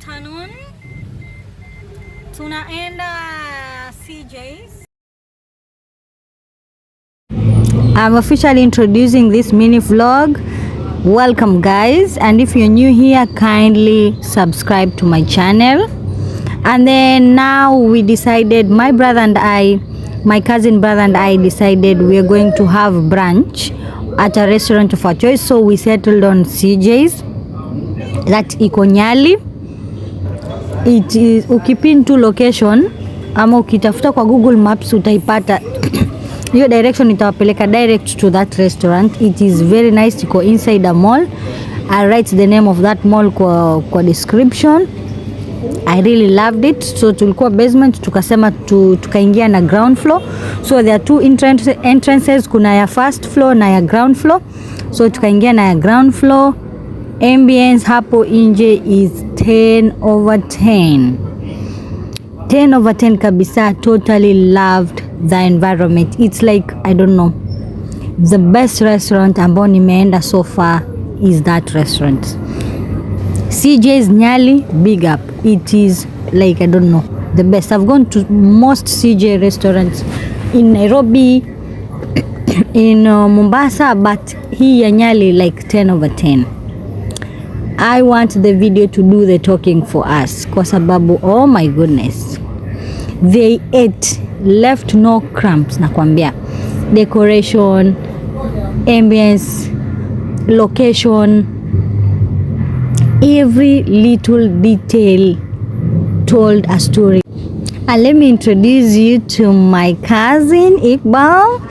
afternoon. Tunaenda CJ's. I'm officially introducing this mini vlog. Welcome guys, and if you're new here, kindly subscribe to my channel. And then now we decided, my cousin brother and I decided we are going to have brunch at a restaurant of our choice. So we settled on CJ's that iko Nyali. It is, ukipin to location ama ukitafuta kwa Google Maps utaipata hiyo direction, itawapeleka direct to that restaurant. It is very nice, iko inside a mall. I write the name of that mall kwa description. I really loved it. So tulikuwa basement, tukasema tukaingia na ground floor. So there are two entrances, kuna ya first floor na ya ground floor. So tukaingia na ya ground floor. Ambience hapo nje is 10/10. 10/10 kabisa. Totally loved the environment. It's like, I don't know, the best restaurant ambao nimeenda so far is that restaurant. CJ's Nyali, big up. It is like, I don't know, the best. I've gone to most CJ restaurants in Nairobi, in Mombasa, but hii ya Nyali like 10/10. I want the video to do the talking for us kwa sababu, oh my goodness, they ate, left no crumbs. Nakwambia, decoration, ambience, location, every little detail told a story. And let me introduce you to my cousin Iqbal.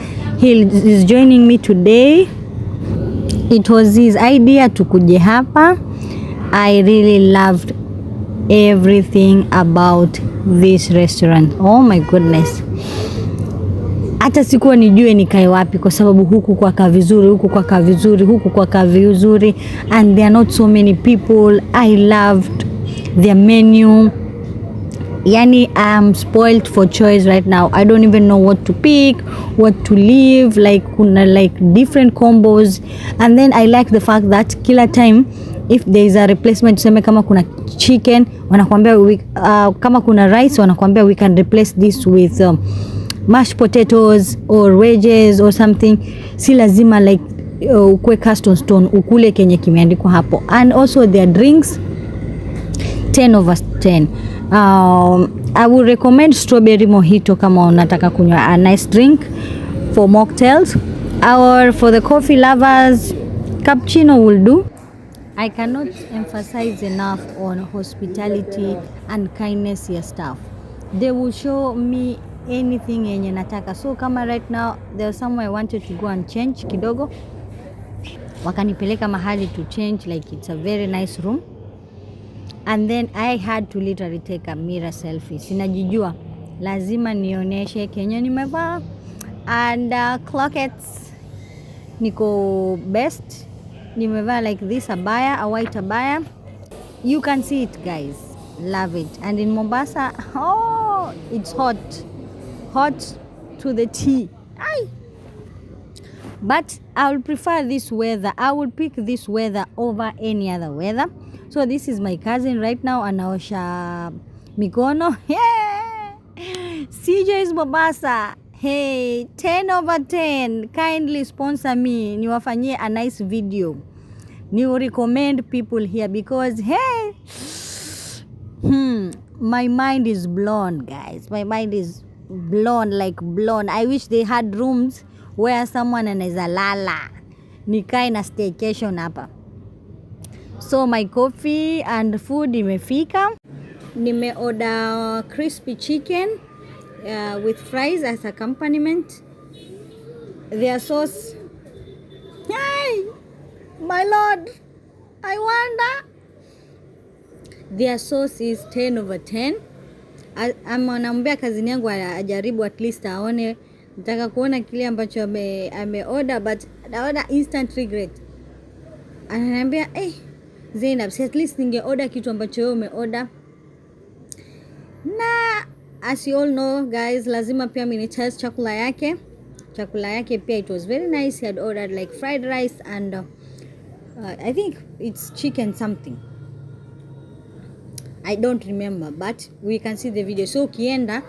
He is joining me today. It was his idea tukuje hapa. I really loved everything about this restaurant. Oh my goodness. Hata sikuwa nijue nikae wapi kwa sababu huku kwa kavizuri, huku kwa kavizuri, huku kwa kavizuri, and there are not so many people. I loved their menu. Yani, I'm spoiled for choice right now. I don't even know what to pick, what to leave. Like kuna like different combos, and then I like the fact that kila time if there is a replacement, tuseme kama kuna chicken wanakuambia kama kuna rice wanakuambia we can replace this with mashed potatoes or wedges or something. Si lazima like ukwe cast on stone ukule kenye kimeandikwa hapo. And also their drinks 10/10. I would recommend strawberry mojito kama unataka kunywa a nice drink. For mocktails or for the coffee lovers, cappuccino will do. I cannot emphasize enough on hospitality and kindness ya staff. They will show me anything yenye nataka. So kama right now there's somewhere I wanted to go and change kidogo, wakanipeleka mahali to change, like it's a very nice room. And then I had to literally take a mirror selfie. Sinajijua, lazima nionyeshe kenye nimevaa. And clock it, niko best. Nimevaa like this abaya, a white abaya. You can see it guys, love it. And in Mombasa, oh, it's hot to the tea. Aye. But I will prefer this weather. I will pick this weather over any other weather. So this is my cousin right now, anaosha mikono. Yeah. CJ's Mombasa. Hey, 10/10. Kindly sponsor me. Niwafanyie a nice video. Ni recommend people here because hey, my mind is blown guys. My mind is blown, like blown. I wish they had rooms where someone anaweza lala. Nikae na staycation hapa. So my coffee and food imefika. Nime order crispy chicken with fries as accompaniment. Their sauce, hey, my lord, I wonder. Their sauce is 10/10. Anaambia kazini yangu ajaribu at least aone. Nataka kuona kile ambacho ame order, but naona instant regret. Ananiambia Zainab, at least ninge order kitu ambacho wewe umeorder. Na as you all know guys, lazima pia mini test chakula yake. Chakula yake pia it was very nice. He had ordered like fried rice and I think it's chicken something. I don't remember, but we can see the video. So ukienda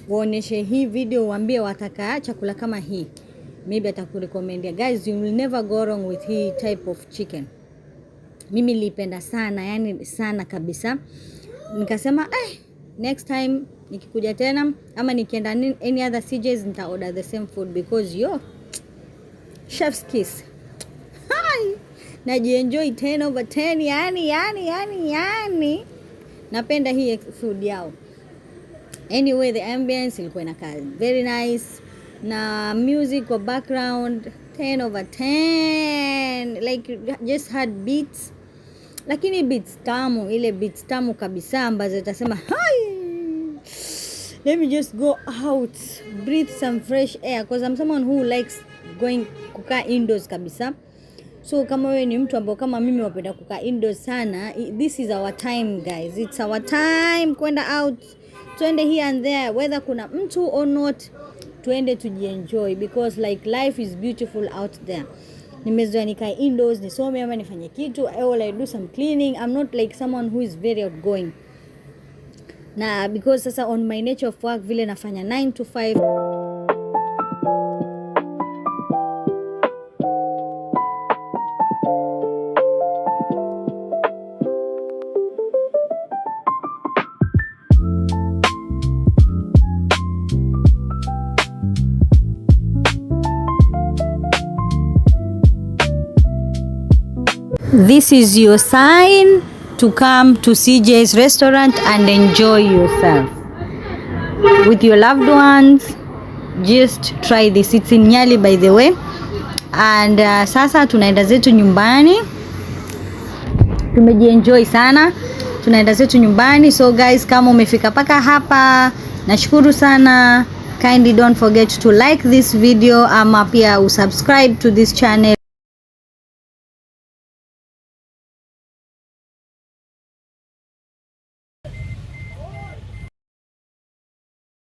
waoneshe hii video, waambie wataka chakula kama hii, maybe atakurecommend. Guys, you will never go wrong with hii type of chicken. Mimi nilipenda sana, yani sana kabisa. Nikasema next time nikikuja tena ama nikienda any other CJs nita order the same food, because chef's kiss. Hi, najienjoy 10/10. Yani napenda hii food yao. Anyway, the ambience ilikuwa inakaa very nice, na music or background 10/10. Like you just had beats, lakini beats tamu, ile beats tamu kabisa ambazo utasema hi, let me just go out, breathe some fresh air, because I'm someone who likes going kukaa indoors kabisa. So kama wewe ni mtu ambao kama mimi wapenda kukaa indoors sana, this is our time guys, it's our time kwenda out, tuende here and there, whether kuna mtu or not, tuende tujienjoy, because like life is beautiful out there. Nimezoea nikae indoors, nisome ama nifanye kitu, or I do some cleaning. I'm not like someone who is very outgoing. Na because sasa on my nature of work vile nafanya 9 to 5. This is your sign to come to CJ's restaurant and enjoy yourself with your loved ones. Just try this. It's in Nyali, by the way. And sasa tunaenda zetu nyumbani. Tumejienjoy sana. Tunaenda zetu nyumbani. So guys, kama umefika paka hapa, nashukuru sana. Kindly don't forget to like this video ama pia usubscribe to this channel.